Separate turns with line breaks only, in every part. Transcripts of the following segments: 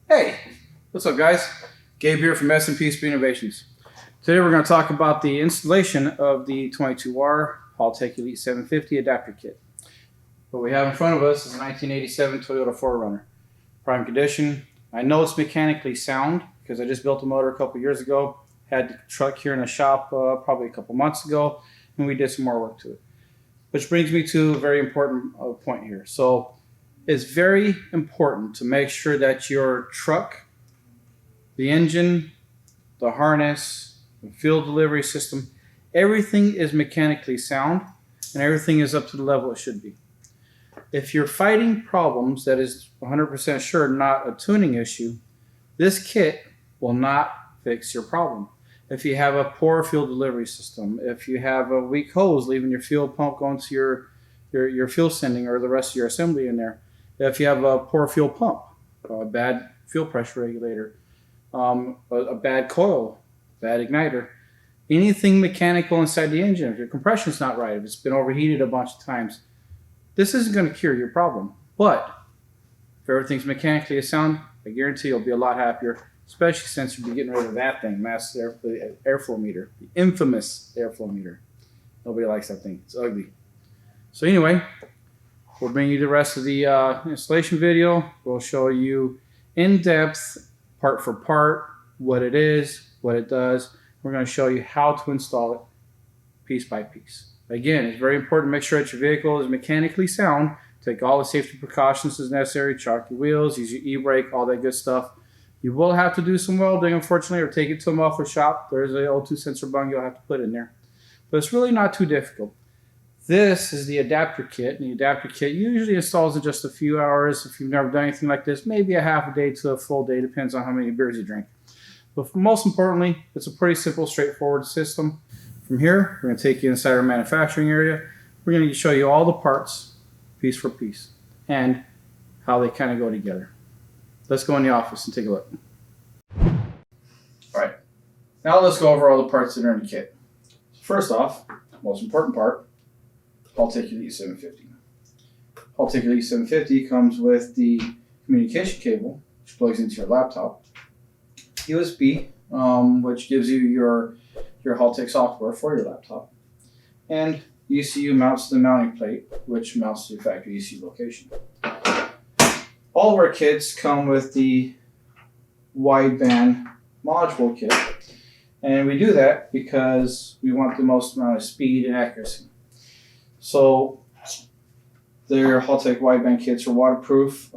Hey, what's up guys? Gabe here from SNP Speed Innovations. Today we're going to talk about the installation of the 22R Haltech Elite 750 adapter kit. What we have in front of us is a 1987 Toyota 4Runner. Prime condition. I know it's mechanically sound because I just built a motor a couple years ago. Had the truck here in the shop probably a couple months ago, and we did some more work to it. Which brings me to a very important point here. So it's very important to make sure that your truck, the engine, the harness, the fuel delivery system, everything is mechanically sound and everything is up to the level it should be. If you're fighting problems that is 100% sure not a tuning issue, this kit will not fix your problem. If you have a poor fuel delivery system, if you have a weak hose leaving your fuel pump going to your fuel sending or the rest of your assembly in there, if you have a poor fuel pump, a bad fuel pressure regulator, a bad coil, bad igniter, anything mechanical inside the engine, if your compression's not right, if it's been overheated a bunch of times, this isn't going to cure your problem. But if everything's mechanically sound, I guarantee you'll be a lot happier, especially since you'll be getting rid of that thing, the airflow meter, the infamous airflow meter. Nobody likes that thing. It's ugly. So anyway, we'll bring you the rest of the installation video. We'll show you in depth, part for part, what it is, what it does. We're going to show you how to install it piece by piece. Again, it's very important to make sure that your vehicle is mechanically sound. Take all the safety precautions as necessary. Chalk your wheels, use your e-brake, all that good stuff. You will have to do some welding, unfortunately, or take it to a muffler shop. There's an O2 sensor bung you'll have to put in there. But it's really not too difficult. This is the adapter kit, and the adapter kit usually installs in just a few hours. If you've never done anything like this, maybe a half a day to a full day, depends on how many beers you drink. But most importantly, it's a pretty simple, straightforward system. From here, we're going to take you inside our manufacturing area. We're going to show you all the parts, piece for piece, and how they kind of go together. Let's go in the office and take a look. All right, now let's go over all the parts that are in the kit. First off, most important part, Haltech Elite 750. Haltech Elite 750 comes with the communication cable, which plugs into your laptop, USB, which gives you your Haltech software for your laptop, and ECU mounts to the mounting plate, which mounts to your factory ECU location. All of our kits come with the Wideband module kit, and we do that because we want the most amount of speed and accuracy. So their Haltech Wideband kits are waterproof,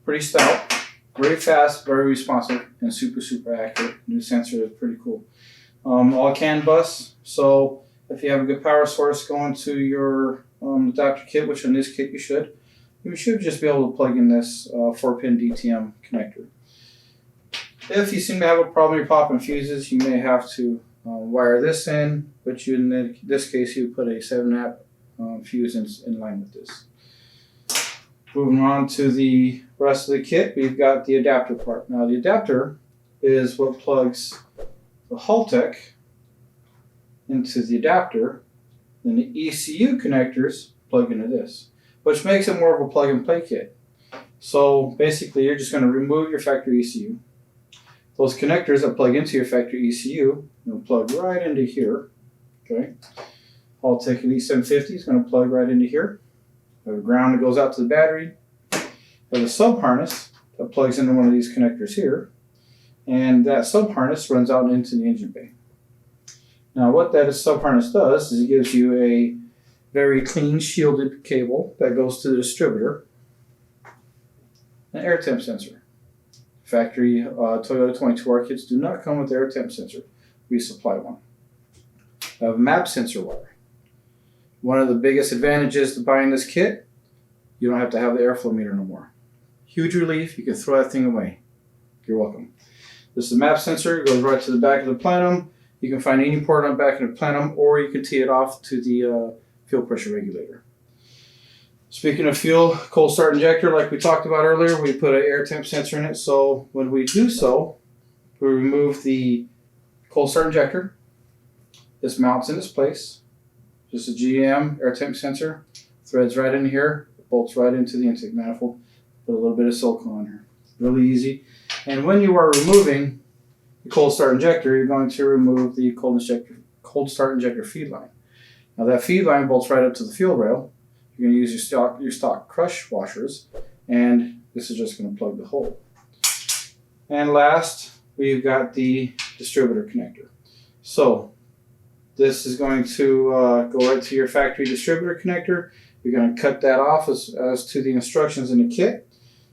pretty stout, very fast, very responsive, and super accurate. New sensor is pretty cool. All CAN bus, so if you have a good power source going to your adapter kit, which in this kit you should just be able to plug in this 4-pin DTM connector. If you seem to have a problem you're popping fuses, you may have to wire this in, but in this case you put a 7-amp fuse in line with this. Moving on to the rest of the kit, we've got the adapter part. Now the adapter is what plugs the Haltech into the adapter, and the ECU connectors plug into this, which makes it more of a plug and play kit. So basically you're just going to remove your factory ECU. Those connectors that plug into your factory ECU, you'll plug right into here. Okay. Haltech Elite 750 is going to plug right into here. We have a ground that goes out to the battery. We have a sub harness that plugs into one of these connectors here. And that sub harness runs out into the engine bay. Now what that sub harness does is it gives you a very clean shielded cable that goes to the distributor. An air temp sensor. Factory Toyota 22R kits do not come with air temp sensor. We supply one. I have a map sensor wire. One of the biggest advantages to buying this kit, you don't have to have the airflow meter no more. Huge relief, you can throw that thing away. You're welcome. This is a map sensor, it goes right to the back of the plenum. You can find any port on the back of the plenum, or you can tee it off to the fuel pressure regulator. Speaking of fuel, cold start injector, like we talked about earlier, we put an air temp sensor in it. So when we do so, we remove the cold start injector. This mounts in its place. Just a GM air temp sensor. Threads right in here. Bolts right into the intake manifold. Put a little bit of silicone on here. Really easy. And when you are removing the cold start injector, you're going to remove the cold start injector feed line. Now that feed line bolts right up to the fuel rail. You're going to use your stock crush washers, and this is just going to plug the hole. And last, we've got the distributor connector. So this is going to go right to your factory distributor connector. You're going to cut that off as to the instructions in the kit.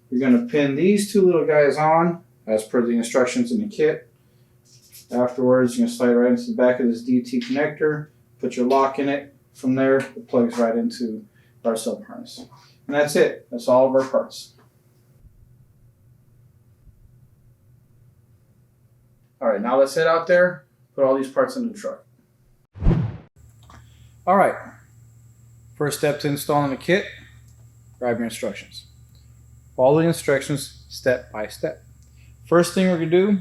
You're going to pin these two little guys on as per the instructions in the kit. Afterwards, you're going to slide right into the back of this DT connector, put your lock in it. From there, it plugs right into our sub harness. And that's it. That's all of our parts. All right, now let's head out there, put all these parts in the truck. All right, first step to installing the kit, grab your instructions. Follow the instructions step by step. First thing we're gonna do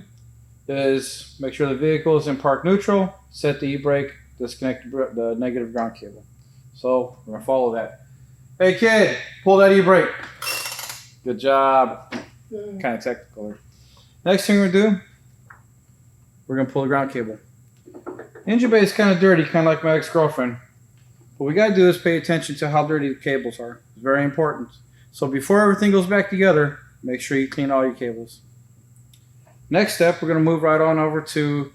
is make sure the vehicle is in park neutral, set the e-brake, disconnect the negative ground cable. So we're gonna follow that. Hey kid, pull that e-brake. Good job. Kind of technical there. Next thing we're gonna do, we're gonna pull the ground cable. Engine bay is kind of dirty, kind of like my ex-girlfriend. What we gotta do is pay attention to how dirty the cables are. It's very important. So before everything goes back together, make sure you clean all your cables. Next step, we're gonna move right on over to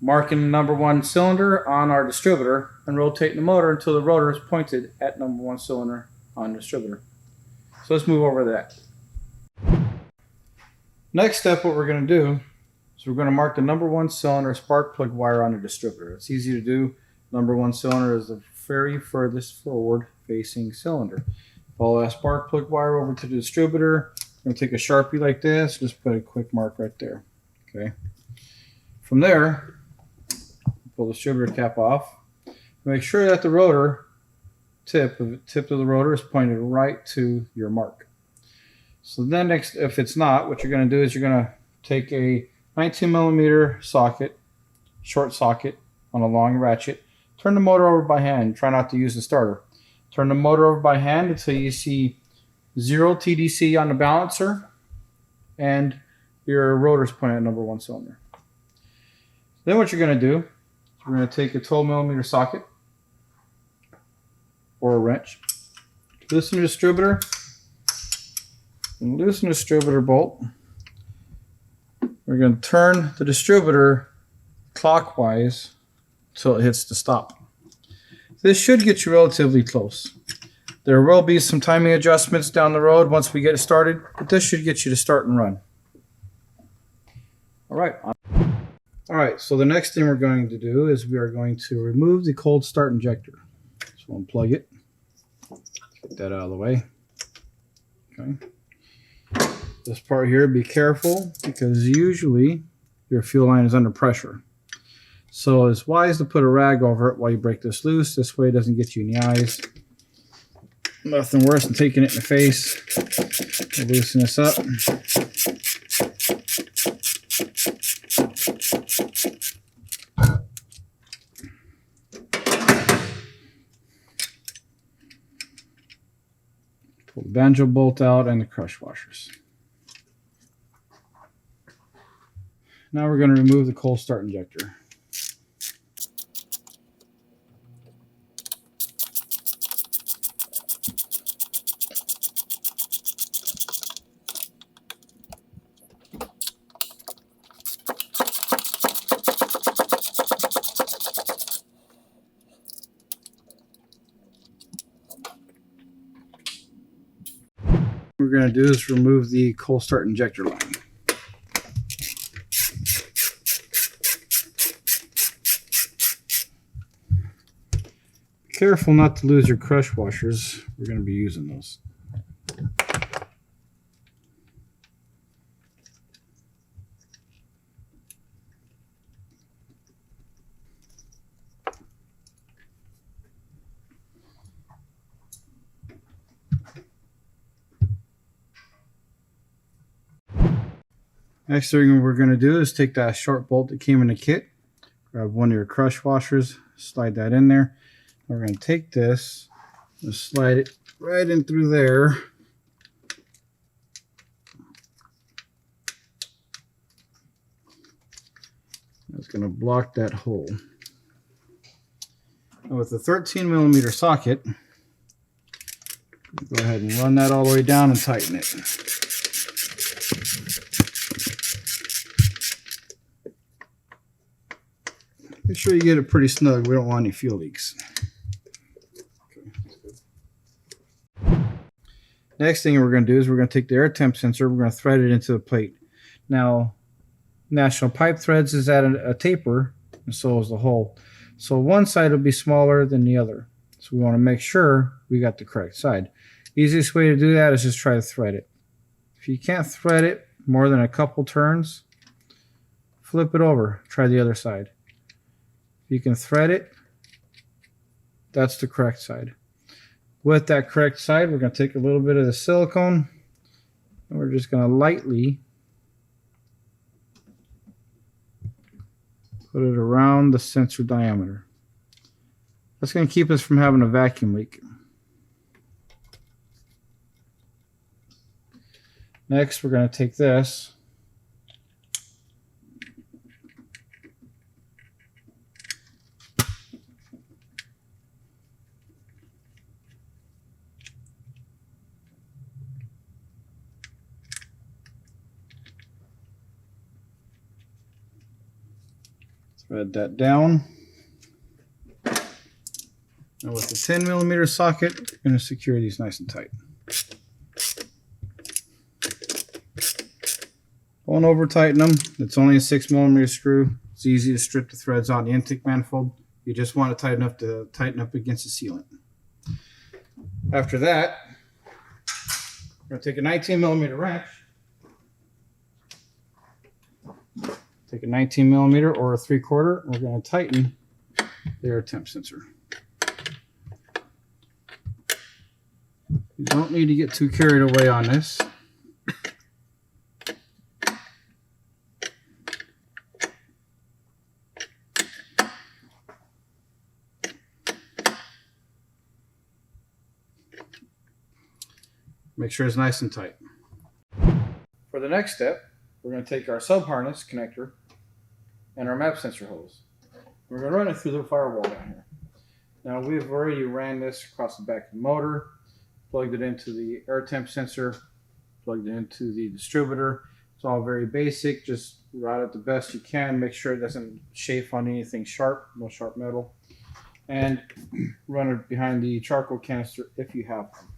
marking the number 1 cylinder on our distributor and rotating the motor until the rotor is pointed at number 1 cylinder on the distributor. So let's move over to that. Next step, what we're going to do is we're going to mark the number 1 cylinder spark plug wire on the distributor. It's easy to do. Number 1 cylinder is the very furthest forward facing cylinder. Follow that spark plug wire over to the distributor. I'm going to take a Sharpie like this, just put a quick mark right there. Okay. From there, pull the distributor cap off. Make sure that the rotor tip of the rotor is pointed right to your mark. So then next, if it's not, what you're going to do is you're going to take a 19mm socket, short socket on a long ratchet, turn the motor over by hand. Try not to use the starter. Turn the motor over by hand until you see 0 TDC on the balancer and your rotor's pointed at number 1 cylinder. Then what you're going to do is we're going to take a 12mm socket or a wrench, loosen the distributor, and loosen the distributor bolt. We're going to turn the distributor clockwise until it hits the stop. This should get you relatively close. There will be some timing adjustments down the road once we get started, but this should get you to start and run. All right, so the next thing we're going to do is we are going to remove the cold start injector. So unplug it, get that out of the way. Okay. This part here, be careful because usually your fuel line is under pressure. So it's wise to put a rag over it while you break this loose. This way it doesn't get you in the eyes. Nothing worse than taking it in the face. We'll loosen this up. Pull the banjo bolt out and the crush washers. Now we're going to remove the cold start injector. What we're going to do is remove the cold start injector line. Be careful not to lose your crush washers. We're going to be using those. Next thing we're going to do is take that short bolt that came in the kit, grab one of your crush washers, slide that in there. We're going to take this and slide it right in through there. That's going to block that hole. And with the 13mm socket, go ahead and run that all the way down and tighten it. Make sure you get it pretty snug. We don't want any fuel leaks. Next thing we're going to do is we're going to take the air temp sensor, we're going to thread it into the plate. Now, National Pipe Threads is at a taper, and so is the hole. So one side will be smaller than the other. So we want to make sure we got the correct side. Easiest way to do that is just try to thread it. If you can't thread it more than a couple turns, flip it over, try the other side. If you can thread it, that's the correct side. With that correct side, we're going to take a little bit of the silicone and we're just going to lightly put it around the sensor diameter. That's going to keep us from having a vacuum leak. Next, we're going to take this thread that down, and with the 10mm socket, we're going to secure these nice and tight. Don't over tighten them. It's only a 6mm screw. It's easy to strip the threads on the intake manifold. You just want it tight enough to tighten up against the sealant. After that, we're going to take a 19mm wrench. Take a 19mm or a 3/4. We're going to tighten the air temp sensor. You don't need to get too carried away on this. Make sure it's nice and tight. For the next step, we're going to take our sub harness connector and our map sensor hose. We're going to run it through the firewall down here. Now we've already ran this across the back of the motor, plugged it into the air temp sensor, plugged it into the distributor. It's all very basic. Just route it the best you can. Make sure it doesn't chafe on anything sharp, no sharp metal. And run it behind the charcoal canister if you have one.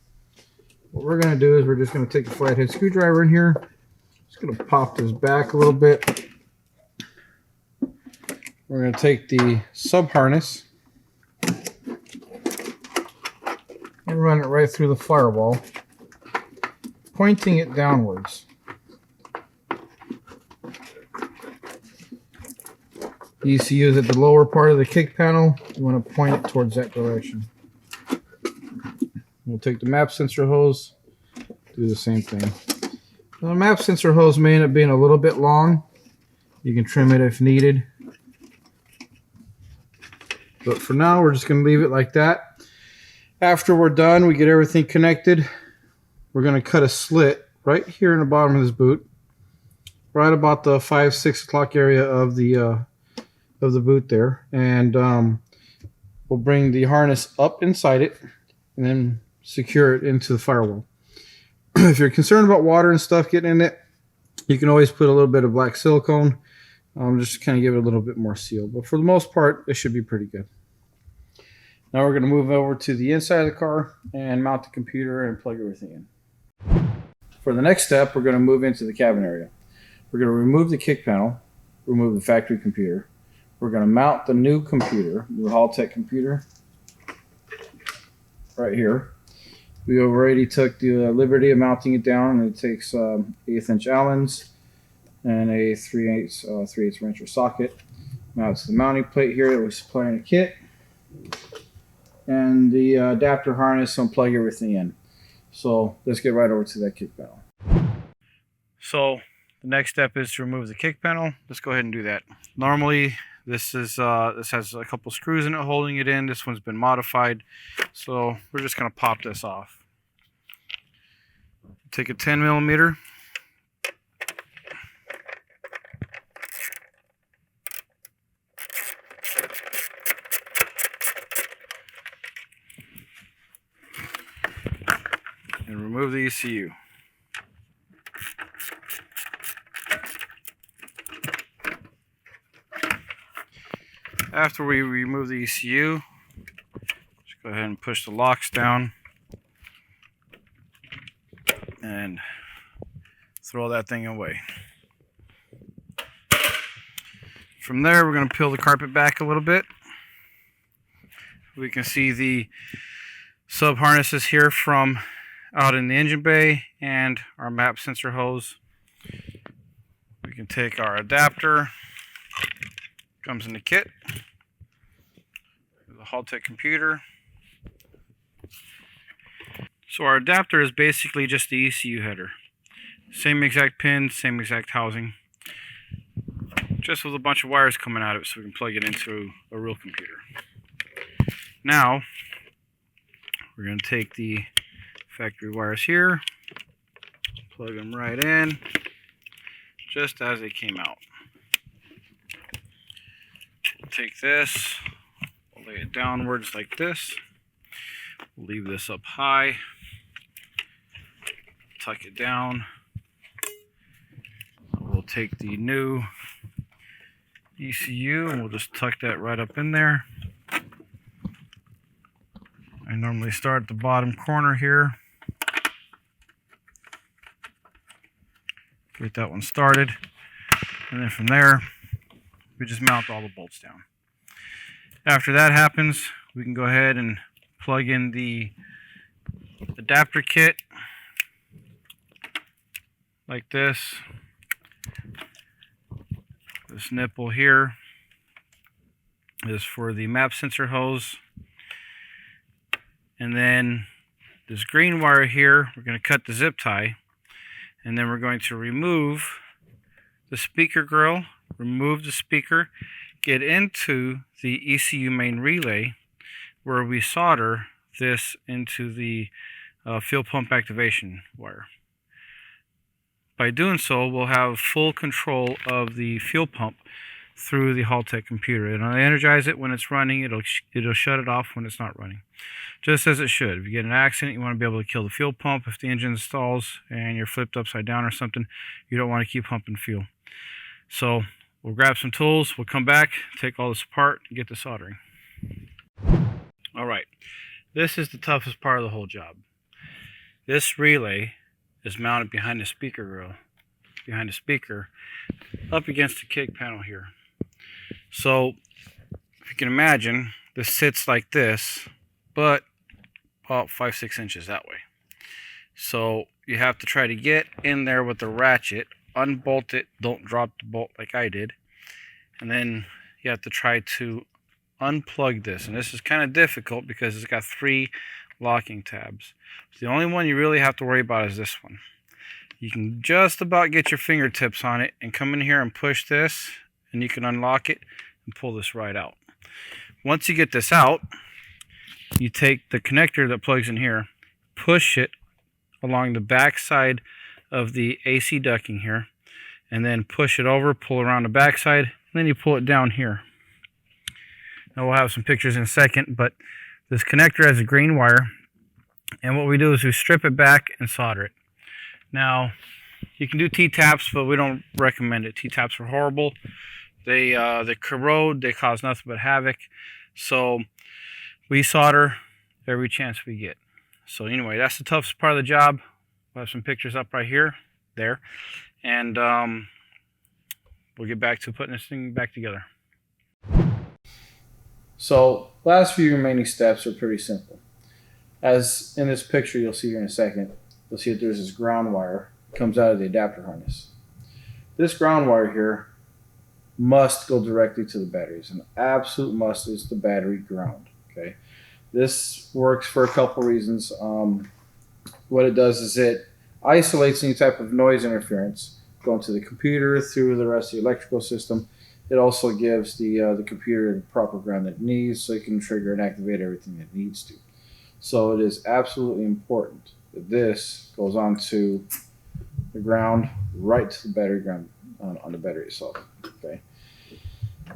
What we're going to do is we're just going to take a flathead screwdriver in here. Just going to pop this back a little bit. We're going to take the sub harness and run it right through the firewall, pointing it downwards. The ECU is at the lower part of the kick panel. You want to point it towards that direction. We'll take the map sensor hose, do the same thing. Now, the map sensor hose may end up being a little bit long. You can trim it if needed. But for now, we're just going to leave it like that. After we're done, we get everything connected. We're going to cut a slit right here in the bottom of this boot, right about the 5-6 o'clock area of the boot there, and we'll bring the harness up inside it and then secure it into the firewall. If you're concerned about water and stuff getting in it, you can always put a little bit of black silicone, just to kind of give it a little bit more seal. But for the most part, it should be pretty good. Now we're going to move over to the inside of the car and mount the computer and plug everything in. For the next step, we're going to move into the cabin area. We're going to remove the kick panel, remove the factory computer. We're going to mount the new computer, the Haltech computer, right here. We already took the liberty of mounting it down, and it takes 1/8" Allens and a 3/8 wrencher socket. Mounts the mounting plate here that we supply in the kit, and the adapter harness and plug everything in. So let's get right over to that kick panel. So the next step is to remove the kick panel. Let's go ahead and do that. Normally this has a couple screws in it holding it in. This one's been modified, so we're just going to pop this off. Take a 10mm, remove the ECU. After we remove the ECU, just go ahead and push the locks down and throw that thing away. From there, we're going to peel the carpet back a little bit. We can see the sub harnesses here from out in the engine bay and our map sensor hose. We can take our adapter, comes in the kit, the Haltech computer. So our adapter is basically just the ECU header. Same exact pin, same exact housing, just with a bunch of wires coming out of it so we can plug it into a real computer. Now, we're going to take the factory wires here, plug them right in, just as they came out. We'll take this, we'll lay it downwards like this, we'll leave this up high, tuck it down. We'll take the new ECU and we'll just tuck that right up in there. I normally start at the bottom corner here. Get that one started. And then from there, we just mount all the bolts down. After that happens, we can go ahead and plug in the adapter kit like this. This nipple here is for the map sensor hose. And then this green wire here, we're going to cut the zip tie. And then we're going to remove the speaker grill, remove the speaker, get into the ECU main relay where we solder this into the fuel pump activation wire. By doing so, we'll have full control of the fuel pump through the Haltech computer. It'll energize it when it's running, it'll shut it off when it's not running. Just as it should. If you get in an accident, you want to be able to kill the fuel pump. If the engine stalls and you're flipped upside down or something, you don't want to keep pumping fuel. So we'll grab some tools, we'll come back, take all this apart, and get the soldering. Alright, this is the toughest part of the whole job. This relay is mounted behind the speaker grill, behind the speaker, up against the kick panel here. So, if you can imagine, this sits like this, but about 5-6 inches that way. So, you have to try to get in there with the ratchet, unbolt it, don't drop the bolt like I did, and then you have to try to unplug this. And this is kind of difficult because it's got 3 locking tabs. The only one you really have to worry about is this one. You can just about get your fingertips on it and come in here and push this, and you can unlock it and pull this right out. Once you get this out, you take the connector that plugs in here, push it along the back side of the AC ducting here, and then push it over, pull around the back side, and then you pull it down here. Now we'll have some pictures in a second, but this connector has a green wire, and what we do is we strip it back and solder it. Now, you can do T-taps, but we don't recommend it. T-taps are horrible. They corrode, they cause nothing but havoc. So we solder every chance we get. So anyway, that's the toughest part of the job. We'll have some pictures up right here, there, and we'll get back to putting this thing back together. So last few remaining steps are pretty simple. As in this picture you'll see here in a second, you'll see that there's this ground wire that comes out of the adapter harness. This ground wire here must go directly to the batteries. An absolute must is the battery ground. Okay, this works for a couple reasons. What it does is it isolates any type of noise interference going to the computer through the rest of the electrical system. It also gives the computer the proper ground that it needs, so it can trigger and activate everything it needs to. So it is absolutely important that this goes onto the ground, right to the battery ground on the battery itself. Okay.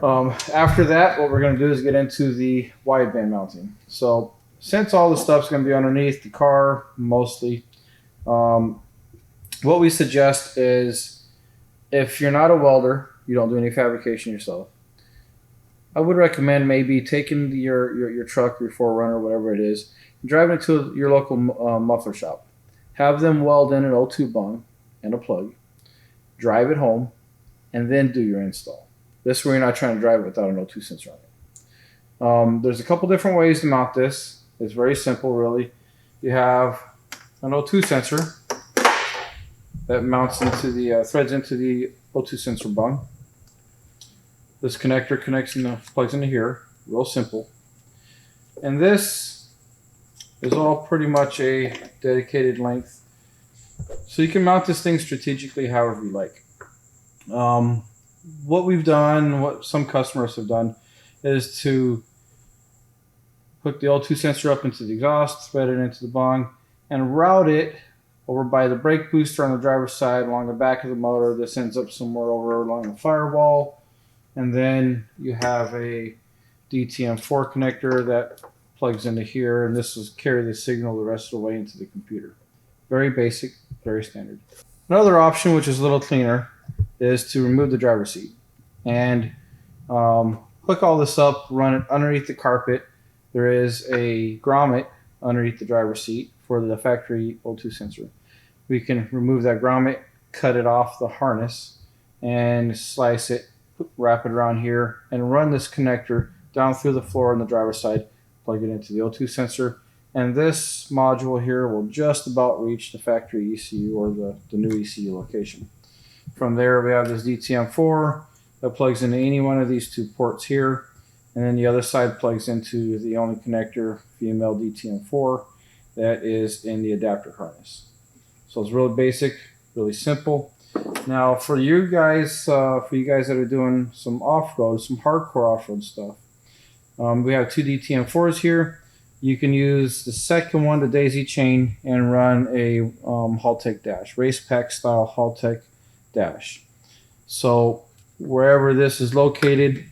After that, what we're going to do is get into the wideband mounting. So since all the stuff's going to be underneath the car, mostly, What we suggest is, if you're not a welder, you don't do any fabrication yourself, I would recommend maybe taking your truck, your 4Runner, whatever it is, and driving it to your local muffler shop. Have them weld in an O2 bung and a plug, drive it home, and then do your install. This way you're not trying to drive it without an O2 sensor on it. There's a couple different ways to mount this. It's very simple, really. You have an O2 sensor that mounts into the threads into the O2 sensor bung. This connector plugs into here, real simple. And this is all pretty much a dedicated length. So you can mount this thing strategically however you like. What we've done, what some customers have done, is to hook the O2 sensor up into the exhaust, thread it into the bung, and route it over by the brake booster on the driver's side along the back of the motor. This ends up somewhere over along the firewall. And then you have a DTM4 connector that plugs into here, and this will carry the signal the rest of the way into the computer. Very basic, very standard. Another option, which is a little cleaner, is to remove the driver's seat and hook all this up, run it underneath the carpet. There is a grommet underneath the driver's seat for the factory O2 sensor. We can remove that grommet, cut it off the harness, and slice it, wrap it around here, and run this connector down through the floor on the driver's side, plug it into the O2 sensor, and this module here will just about reach the factory ECU or the new ECU location. From there, we have this DTM4 that plugs into any one of these two ports here, and then the other side plugs into the only connector, female DTM4, that is in the adapter harness. So it's really basic, really simple. Now, for you guys that are doing some off-road, some hardcore off-road stuff, we have two DTM4s here. You can use the second one, the daisy chain, and run a Haltech dash, race pack style Haltech dash. So wherever this is located,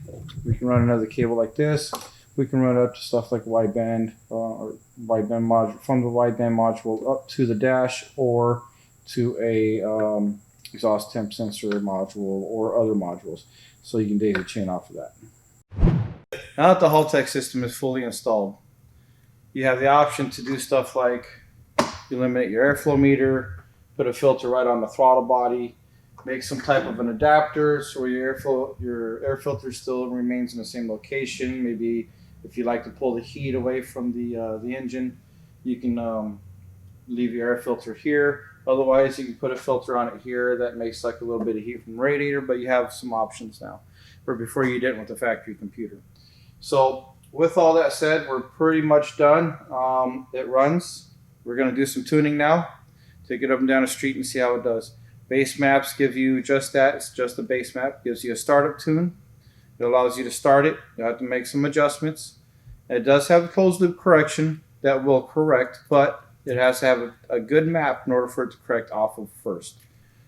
we can run another cable like this. We can run it up to stuff like wideband or wideband module, from the wideband module up to the dash, or to a exhaust temp sensor module or other modules. So you can daisy chain off of that. Now that the Haltech system is fully installed, you have the option to do stuff like eliminate your airflow meter, put a filter right on the throttle body, make some type of an adapter so your air filter still remains in the same location. Maybe if you like to pull the heat away from the engine, you can leave your air filter here. Otherwise, you can put a filter on it here that makes like a little bit of heat from the radiator, but you have some options now, where before you didn't with the factory computer. So with all that said, we're pretty much done. It runs. We're going to do some tuning now. Take it up and down the street and see how it does. Base maps give you just that. It's just a base map. Gives you a startup tune. It allows you to start it. You have to make some adjustments. It does have a closed loop correction that will correct, but it has to have a good map in order for it to correct off of first.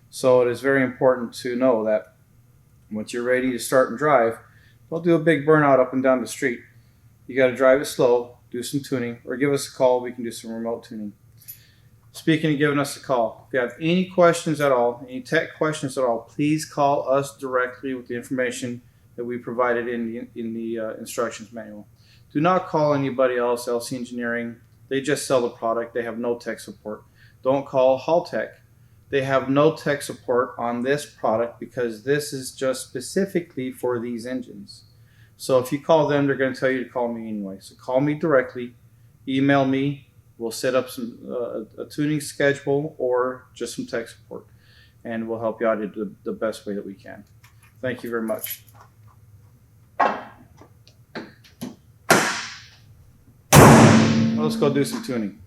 So it is very important to know that once you're ready to start and drive, don't do a big burnout up and down the street. You got to drive it slow, do some tuning, or give us a call. We can do some remote tuning. Speaking of giving us a call, if you have any questions at all, any tech questions at all, please call us directly with the information that we provided in the instructions manual. Do not call anybody else, LC Engineering. They just sell the product. They have no tech support. Don't call Haltech. They have no tech support on this product because this is just specifically for these engines. So if you call them, they're going to tell you to call me anyway. So call me directly, email me. We'll set up some a tuning schedule or just some tech support, and we'll help you out in the best way that we can. Thank you very much. Let's go do some tuning.